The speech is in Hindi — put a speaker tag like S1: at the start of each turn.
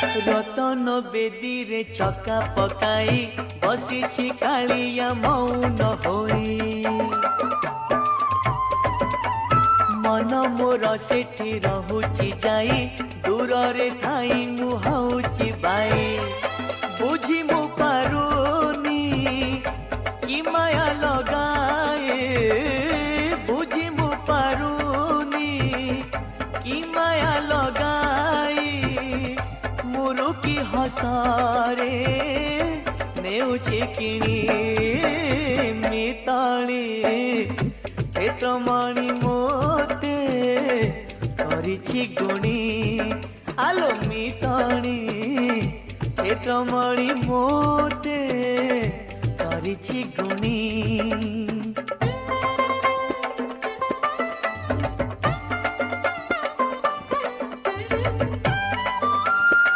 S1: रतन बेदी रे चका पकाई बसी कालिया मौन होई मन मोर सेठी रहुची जाई दूर रे थाई मुहाउची बाई बुझी मु पारुनी कि माया लगाए बुझी मु पारुनी कि माया लगाई मुरुकी हसारे नेउची किणी मिताली क्षेत्रमणि मोते करिछि गुणी आलो मिताली क्षेत्रमणि मोते करिछि गुणी।